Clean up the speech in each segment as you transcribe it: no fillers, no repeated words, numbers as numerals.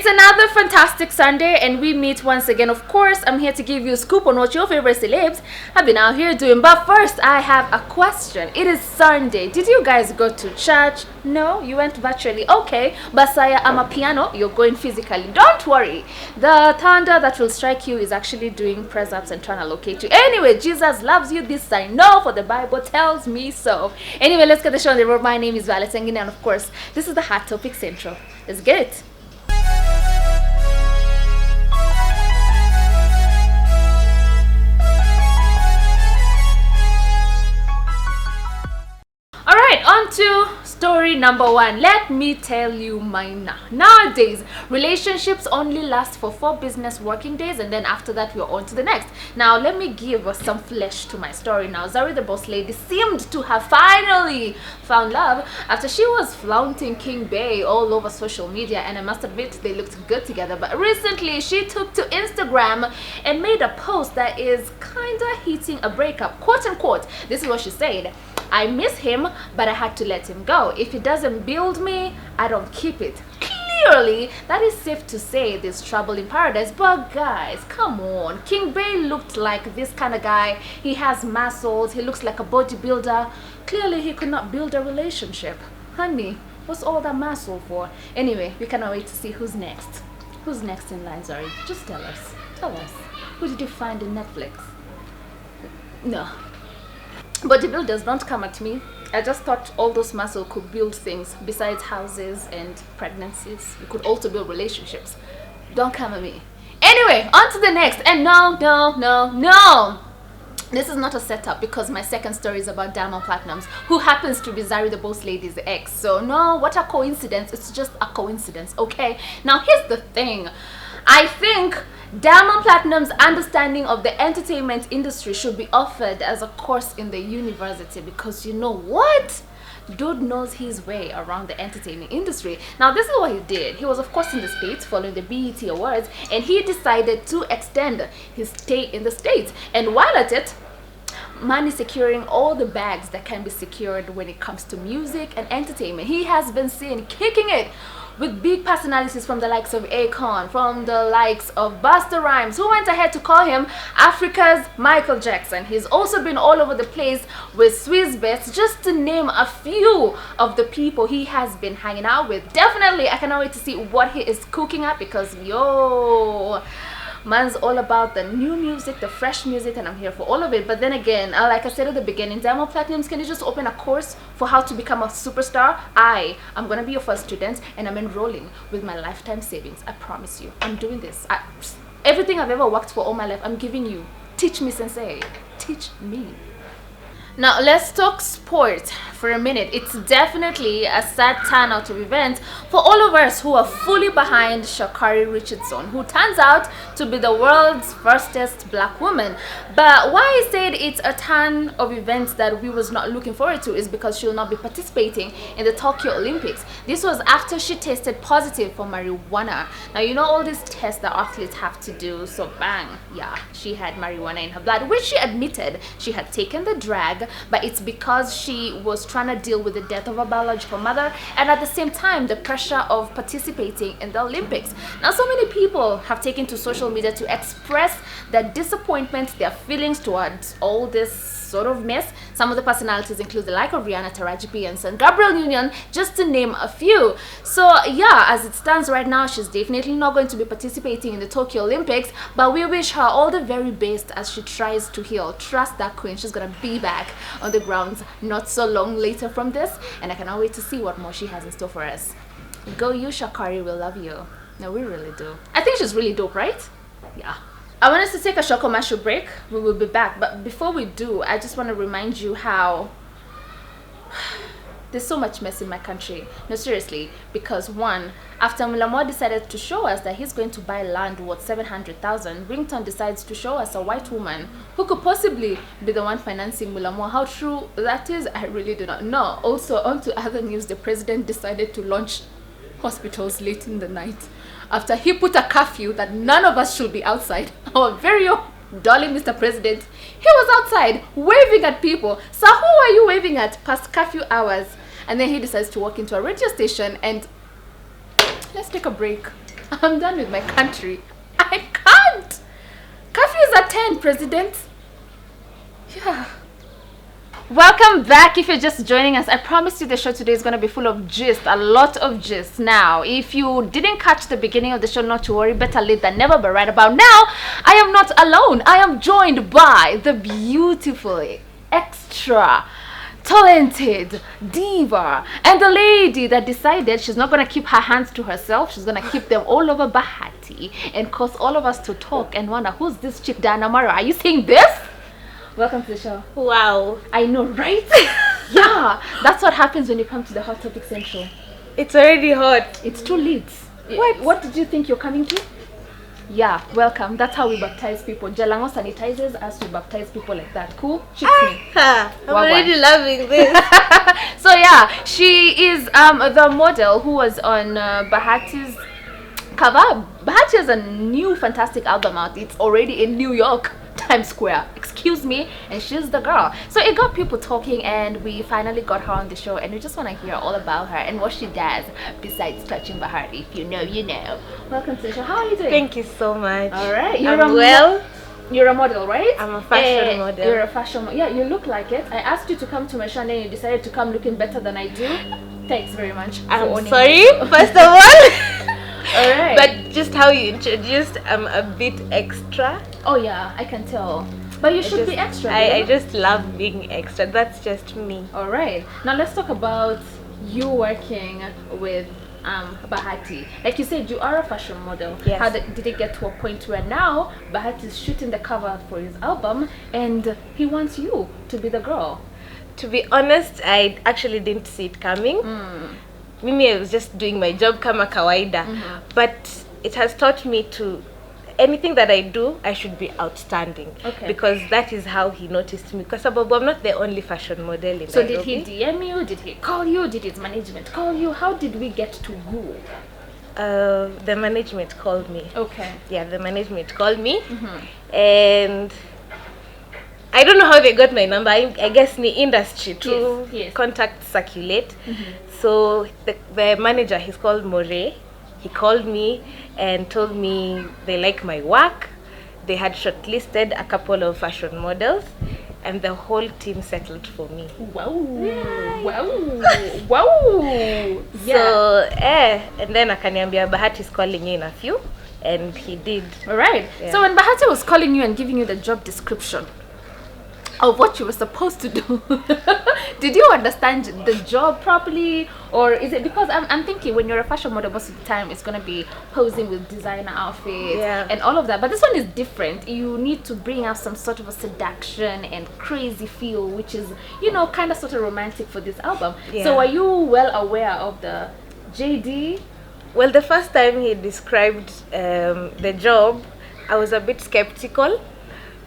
another fantastic Sunday and we meet once again. Of course, I'm here to give you a scoop on what your favorite celebs have been out here doing. But first, I have a question. It is Sunday. Did you guys go to church? No, you went virtually. Okay, Basaya Amapiano, you're going physically. Don't worry. The thunder that will strike you is actually doing press ups and trying to locate you. Anyway, Jesus loves you. This I know, for the Bible tells me so. Anyway, let's get the show on the road. My name is Violet Engine, and of course, this is the Hot Topic Central. Let's get it. Alright, on to story number one. Let me tell you mine. Nowadays, relationships only last for 4 business working days, and then after that we're on to the next. Now, let me give some flesh to my story now. Zari the boss lady seemed to have finally found love after she was flaunting King Bay all over social media, and I must admit they looked good together. But recently she took to Instagram and made a post that is kinda hitting a breakup, quote unquote. This is what she said: I miss him, but I had to let him go. If he doesn't build me, I don't keep it. Clearly, that is safe to say there's trouble in paradise. But guys, come on. King Bay looked like this kind of guy. He has muscles. He looks like a bodybuilder. Clearly, he could not build a relationship. Honey, what's all that muscle for? Anyway, we cannot wait to see who's next. Who's next in line, Zari? Just tell us. Tell us. Who did you find in Netflix? No. Bodybuilders, don't come at me. I just thought all those muscle could build things besides houses and pregnancies. We could also build relationships. Don't come at me. Anyway, on to the next. And no. This is not a setup, because my second story is about Diamond Platnumz, who happens to be Zari the boss lady's ex. So no, what a coincidence. It's just a coincidence, okay? Now here's the thing. I think Diamond Platnumz's understanding of the entertainment industry should be offered as a course in the university, because you know what? Dude knows his way around the entertainment industry. Now, this is what he did. He was, of course, in the States following the BET Awards, and he decided to extend his stay in the States. And while at it, money securing all the bags that can be secured when it comes to music and entertainment. He has been seen kicking it with big personalities from the likes of Akon, from the likes of Busta Rhymes, who went ahead to call him Africa's Michael Jackson. He's also been all over the place with Swizz Beatz, just to name a few of the people he has been hanging out with. Definitely, I cannot wait to see what he is cooking up, because yo, man's all about the new music, the fresh music, and I'm here for all of it. But then again, like I said at the beginning, Diamond Platnumz, can you just open a course for how to become a superstar? I'm gonna be your first student, and I'm enrolling with my lifetime savings. I promise you, I'm doing this. Everything I've ever worked for all my life, I'm giving you. Teach me, sensei. Teach me. Now, let's talk sport for a minute. It's definitely a sad turnout of events for all of us who are fully behind Shakari Richardson, who turns out to be the world's firstest black woman. But why I said it's a turn of events that we was not looking forward to is because she'll not be participating in the Tokyo Olympics. This was after she tested positive for marijuana. Now, you know all these tests that athletes have to do, so bang, yeah, she had marijuana in her blood, which she admitted she had taken the drag, but it's because she was trying to deal with the death of her biological mother, and at the same time the pressure of participating in the Olympics. Now, so many people have taken to social media to express their disappointment, their feelings towards all this sort of mess. Some of the personalities include the like of Rihanna, Taraji P, and San Gabriel Union, just to name a few. So yeah, as it stands right now, she's definitely not going to be participating in the Tokyo Olympics, but we wish her all the very best as she tries to heal. Trust that queen, she's gonna be back on the grounds not so long later from this, and I cannot wait to see what more she has in store for us. Go you, Shakari, we love you. No, we really do. I think she's really dope, right? Yeah. I want us to take a short commercial break. We will be back, but before we do, I just want to remind you how there's so much mess in my country. No, seriously, because one, after Mulamwa decided to show us that he's going to buy land worth 700,000, Rington decides to show us a white woman who could possibly be the one financing Mulamwa. How true that is, I really do not know. Also, on to other news, the president decided to launch hospitals late in the night after he put a curfew that none of us should be outside. Our very own darling Mr. President, he was outside waving at people. So who are you waving at past curfew hours? And then he decides to walk into a radio station, and let's take a break. I'm done with my country. I can't. Curfew is at 10, President. Yeah. Welcome back. If you're just joining us, I promise you the show today is going to be full of gist, a lot of gist. Now, if you didn't catch the beginning of the show, not to worry, better late than never, but right about now, I am not alone. I am joined by the beautiful, extra talented diva and the lady that decided she's not going to keep her hands to herself. She's going to keep them all over Bahati and cause all of us to talk and wonder, who's this chick, Diana Mara? Are you seeing this? Welcome to the show. Wow. I know, right? Yeah, that's what happens when you come to the Hot Topic Central. It's already hot. It's too late. What did you think you're coming to? Yeah, welcome. That's how we baptize people. Jalango sanitizes us to baptize people like that. Cool? Shits me. I'm already loving this. So yeah, she is the model who was on Bahati's cover. Bahati has a new fantastic album out. It's already in New York, Times Square. Excuse me, and she's the girl. So it got people talking, and we finally got her on the show, and we just want to hear all about her and what she does besides touching Bahati. If you know, you know. Welcome to the show. How are you doing? Thank you so much. All right. You're a model, right? I'm a fashion model. You're a fashion model. Yeah, you look like it. I asked you to come to my show, and then you decided to come looking better than I do. Thanks very much. I'm sorry, first of all. All right. But just how you introduced, I'm a bit extra. Oh yeah, I can tell. But you should be extra. I just love being extra. That's just me. All right. Now let's talk about you working with Bahati. Like you said, you are a fashion model. Yes. How did it get to a point where now Bahati is shooting the cover for his album and he wants you to be the girl? To be honest, I actually didn't see it coming. Mimi, I was just doing my job kama kawaida. But it has taught me to, anything that I do, I should be outstanding. Okay. Because that is how he noticed me. Because I'm not the only fashion model in So Nairobi. did he DM you? Did he call you? Did his management call you? How did we get to go? The management called me. Okay. Yeah, the management called me. And I don't know how they got my number. I guess in the industry too. Yes. Contacts circulate. So the manager, he's called More. He called me and told me they like my work. They had shortlisted a couple of fashion models, and the whole team settled for me. Wow. Wow. Wow. Yeah. So, and then akaniambia Bahati is calling you in a few, and he did. All right. Yeah. So when Bahati was calling you and giving you the job description of what you were supposed to do, did you understand the job properly, or is it because I'm thinking when you're a fashion model most of the time it's going to be posing with designer outfits and all of that, but this one is different. You need to bring out some sort of a seduction and crazy feel, which is, you know, kind of sort of romantic for this album. So are you well aware of the JD? Well, the first time he described the job, I was a bit skeptical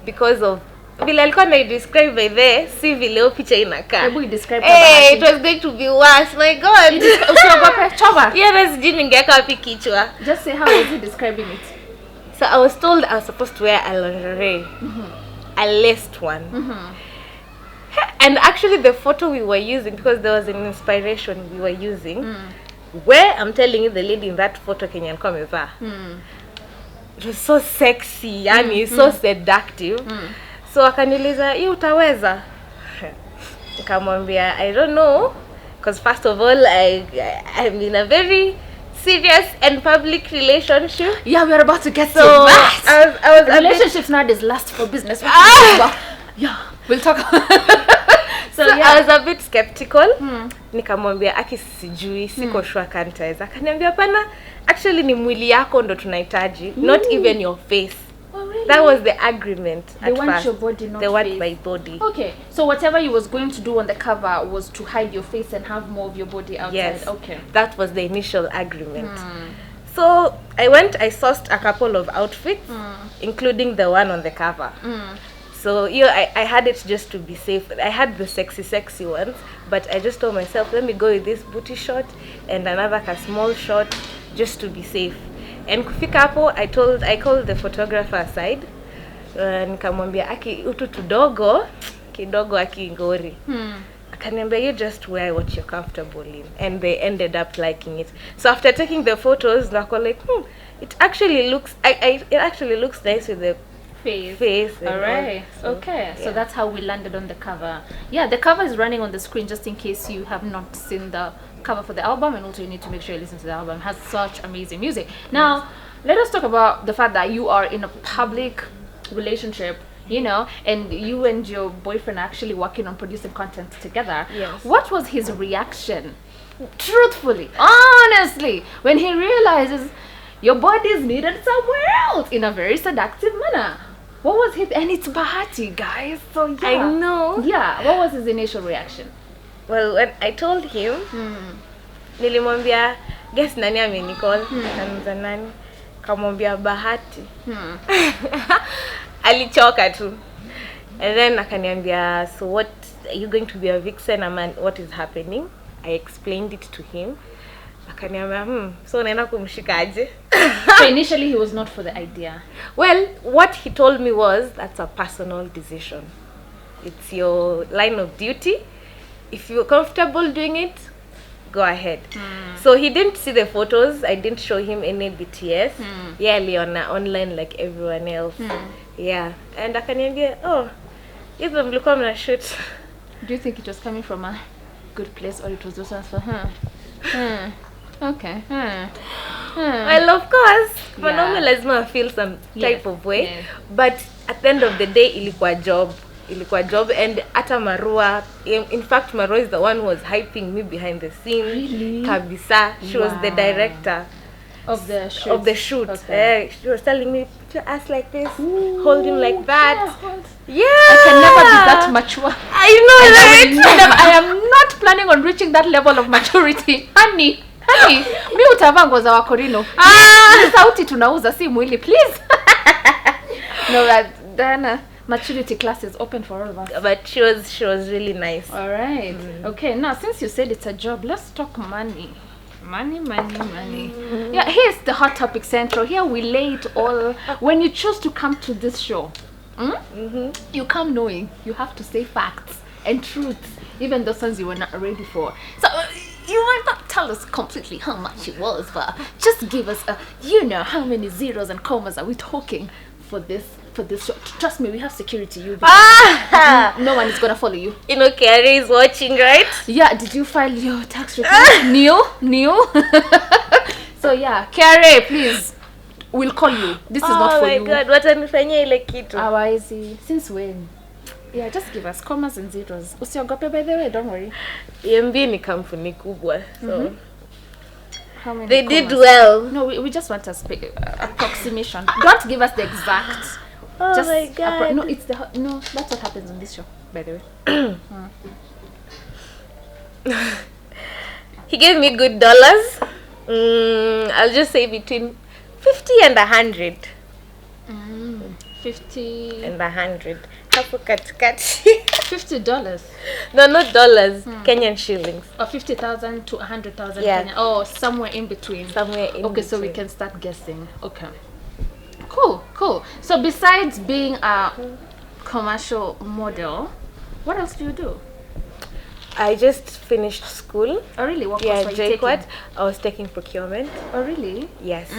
because of vile alikuwa na describe by the si vile picha inakaa. Hebu describe it was going to be worse. My god. Usiogope choma. Yeah, that's jini ngeka wapi kichwa. Just say how is he describing it? So I was told I was supposed to wear a lingerie. A laced one. And actually the photo we were using, because there was an inspiration we were using, where I'm telling you the lady in that photo Kenyan amevaa. It was so sexy, yani so seductive. So akaniuliza, "Hii utaweza?" Nikamwambia, "I don't know, because first of all I'm in a very serious and public relationship." Yeah, we are about to get so that. I was relationships nowadays last for business. Yeah, we'll talk. So yeah. I was a bit skeptical. Nikamwambia aki sijui, siko sure kantaweza. Akaniambia hapana, actually ni mwili yako ndo tunahitaji, not even your face. Oh, really? That was the agreement at first. They want your body, not They want face. my body. Okay, so whatever you was going to do on the cover was to hide your face and have more of your body outside. Yes. Okay. That was the initial agreement. So I sourced a couple of outfits, including the one on the cover. So I had it just to be safe. I had the sexy ones, but I just told myself, let me go with this booty shot and another small shot just to be safe. And kufika hapo, I called the photographer aside. Nikamwambia aki utu tudogo kidogo aki ngori. Akaniambia, you just wear what you're comfortable in. And they ended up liking it. So after taking the photos, nako like, It actually looks it actually looks nice with the face and All right. all. Okay. So yeah. that's how we landed on the cover. Yeah, the cover is running on the screen just in case you have not seen the cover for the album, and also you need to make sure you listen to the album. It has such amazing music. Now, let us talk about the fact that you are in a public relationship, you know, and you and your boyfriend are actually working on producing content together. Yes. What was his reaction, truthfully, honestly, when he realizes your body is needed somewhere else in a very seductive manner? What was his, and it's Bahati, guys, so yeah. I know. Yeah, what was his initial reaction? Well, when I told him, nilimwambia, guess nani amenicall? Kanza nani? Kamwambia Bahati. Alichoka tu. And then akaniambia, so what, are you going to be a vixen? What is happening? I explained it to him. Akaniambia, so naenda kumshika aje? So initially he was not for the idea. Well, what he told me was, that's a personal decision. It's your line of duty. If you're comfortable doing it, go ahead. So he didn't see the photos. I didn't show him any BTS. Yeah, aliona online like everyone else. Yeah. And akaniambia, oh, hizo mlikuwa mnashoot. Do you think it was coming from a good place, or it was just for okay. Well, of course, Yeah. mwanaume lazima feel some type Yes, of way. yes. But at the end of the day, ilikuwa job. And ata Marua, in fact, Marua is the one who was hyping me behind the scenes. Really? Kabisa. She was the Wow. director Of the shoot. of the shoot. Okay. She was telling me, put your ass like this, hold him like that. Yeah. I can never be that mature. I know, right? I am not planning on reaching that level of maturity. Honey, mi utavaa nguo za wakorino. Ni sauti tunauza, si mwili, please. No, then maturity class is open for all of us. But she was really nice. All right. Okay, now since you said it's a job, let's talk money. Money. Yeah, here's the hot topic central. Here we lay it all. When you choose to come to this show, you come knowing you have to say facts and truths, even those ones you were not ready for. So you might not tell us completely how much it was, but just give us how many zeros and commas are we talking for this show. Trust me, we have security. No one is gonna follow you. You know, Carrie is watching, right? Yeah, did you file your tax return? New? So yeah, Carrie, please, we'll call you. This is not for you. Oh my God, watanifanyia ile kitu. Awaisi, since when? Yeah, just give us commas and zeros. Usiogope, by the way, don't worry. EMB ni kampuni kubwa, so How many they commas? did well. No, we just want a approximation. Don't give us the exact. Oh Just my God. no, it's that's what happens on this show, by the way. He gave me good dollars. I'll just say between 50 and 100. 50 And 100. Hapo katikati. $50. No, not dollars. Kenyan shillings. Or 50,000 to 100,000 Yeah. Kenya. Oh, somewhere in between. Somewhere in Okay, so we between. can start guessing. Okay. Cool. So besides being a commercial model, what else do you do? I just finished school. Oh, really? What Yeah, course were you taking? JQuat. I was taking procurement. Oh, really? Yes.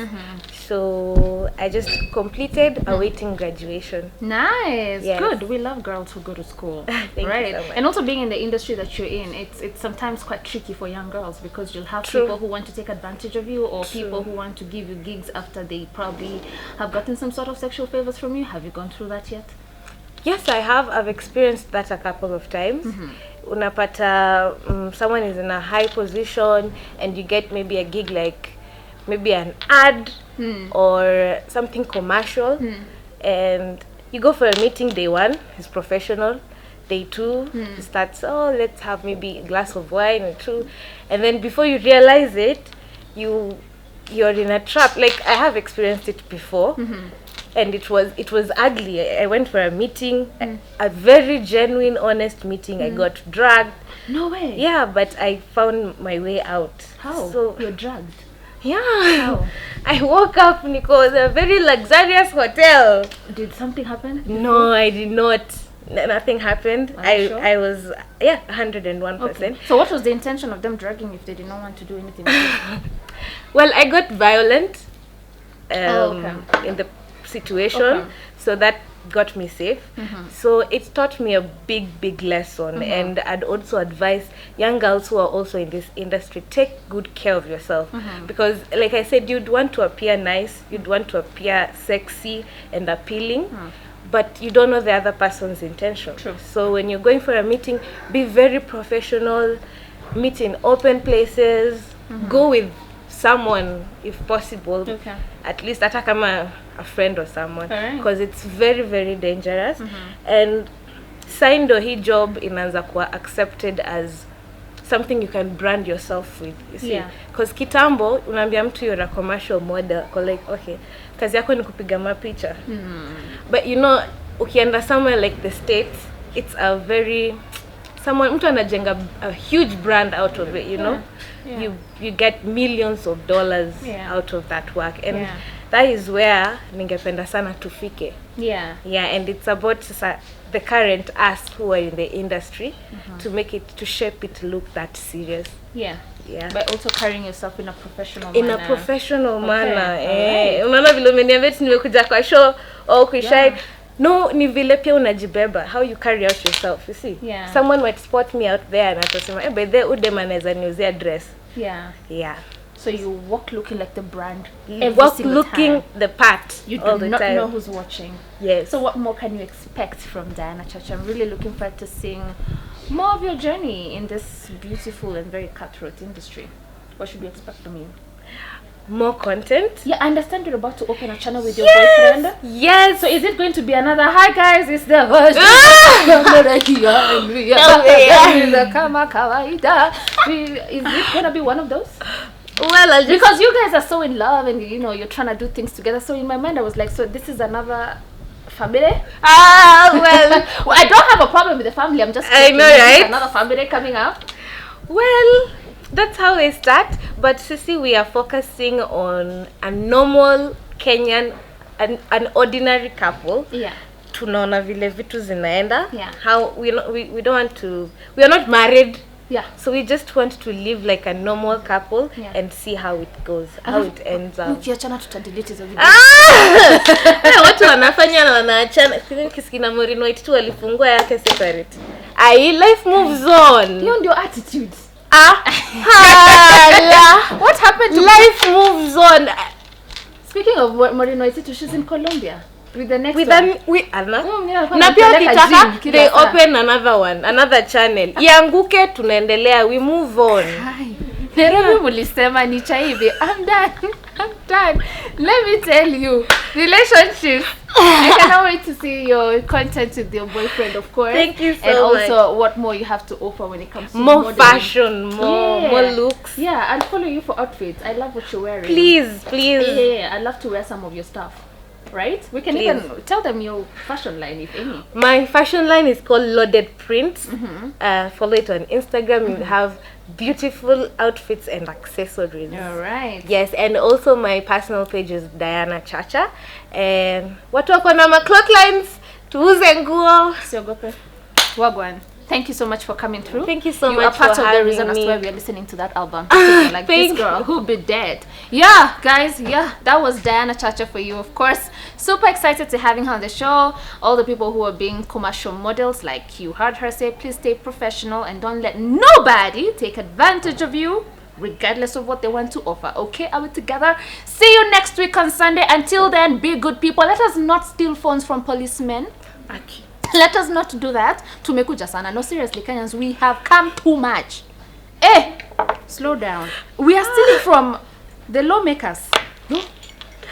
So I just completed awaiting graduation. Nice. Yes. Good. We love girls who go to school. Thank you Right. so much. And also being in the industry that you're in, it's sometimes quite tricky for young girls because you'll have True. people who want to take advantage of you, or True. people who want to give you gigs after they probably have gotten some sort of sexual favors from you. Have you gone through that yet? Yes, I have. I've experienced that a couple of times. Unapata someone is in a high position and you get maybe a gig like maybe an ad or something commercial, and you go for a meeting day one, he's professional. Day two, he starts, let's have maybe a glass of wine or two, and then before you realize it, you're in a trap. Like, I have experienced it before. And it was ugly. I went for a meeting, a very genuine, honest meeting. I got dragged. No way. Yeah, but I found my way out. How? So You're drugged. yeah, How? I woke up, Nico, in a very luxurious hotel. Did something happen? No, I did not. Nothing happened. Are you sure? I was 101%. Okay. So what was the intention of them drugging if they did not want to do anything with you? Well, I got violent. in the situation. Okay. So that got me safe. So it taught me a big lesson. And I'd also advise young girls who are also in this industry, take good care of yourself, because like I said, you'd want to appear nice, you'd want to appear sexy and appealing, but you don't know the other person's intention. True. So when you're going for a meeting, be very professional, meet in open places, go with someone if possible. Okay. At least hata kama a friend or someone, Alright. because it's very dangerous. And sign ndo hii job inaanza kuwa accepted as something you can brand yourself with, you see. Yeah. Because kitambo unaambia mtu you're a commercial model, like okay, kazi yako ni kupiga mapicha. But you know, ukienda somewhere like the States, it's a very mtu anajenga a huge brand out of it, you know. Yeah. You get millions of dollars out of that work, and that is where ningependa sana tufike. Yeah. And it's about the current us who are in the industry to make it, to shape it to look that serious. Yeah. But also carrying yourself in a professional manner. In a professional manner. Alright. Unaona vile umeniambia nimekuja kwa show au kushine. No, ni vile pia unajibeba, how you carry out yourself, you see. Someone might spot me out there and atasema, by the udem anaweza niuzia dress. So you walk looking like the brand. Walk looking time. The part. You all do the not time. know who's watching. Yes. So what more can you expect from Diana Chacha? I'm really looking forward to seeing more of your journey in this beautiful and very cutthroat industry. What should we expect from you? More content. Yeah, I understand you're about to open a channel with your boyfriend. Yes. So is it going to be another, hi guys, it's the is it gonna be one of those? Well, because you guys are so in love and you know you're trying to do things together. So in my mind I was like, so this is another family? Well, I don't have a problem with the family. I'm just I know, right? Another family coming up. Well, that's how we start. But Sissy, we are focusing on a normal Kenyan, an ordinary couple. Tunaona vile vitu zinaenda. How we don't want to, we are not married. So we just want to live like a normal couple and see how it goes, how it ends up. Ukiachana tutadelete hizo video. Watu wanafanya na wanaachana. Kisikina Morino itu walifungua yake separate. Life moves on. Hiyo ndio attitude. What happened to life moves on? Speaking of Morino Itu, she's in Colombia. With the next one. Na pia kitaka they open another channel. Ianguke tunaendelea, we move on. Nairobi mulisema ni cha hivi. I'm done. Let me tell you, relationships. I cannot wait to see your content with your boyfriend, of course. Thank you so much. And also what more you have to offer when it comes to more modeling. fashion, more looks. I'll follow you for outfits. I love what you're wearing. Please. I'd love to wear some of your stuff. Right? We can even tell them your fashion line, if any. My fashion line is called Loaded Prints. Follow it on Instagram. You have beautiful outfits and accessories. Alright. Yes, and also my personal page is Diana Chacha. And watu wako na cloth lines, tuuze nguo. Siogope. Wagwan. Thank you so much for coming through. Thank you so much. You are part of the reason as to why we are listening to that album. Like this girl who'll be dead. Yeah, guys. Yeah, that was Diana Chacha for you, of course. Super excited to having her on the show. All the people who are being commercial models, like you heard her say, please stay professional and don't let nobody take advantage of you, regardless of what they want to offer. Okay, are we together? See you next week on Sunday. Until then, be good people. Let us not steal phones from policemen. Okay. Let us not do that. Tumekuja sana. No, seriously, Kenyans, we have come too much. Slow down. We are stealing from the lawmakers.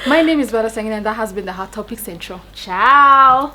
My name is Bahati and that has been the Hot Topic Central. Ciao.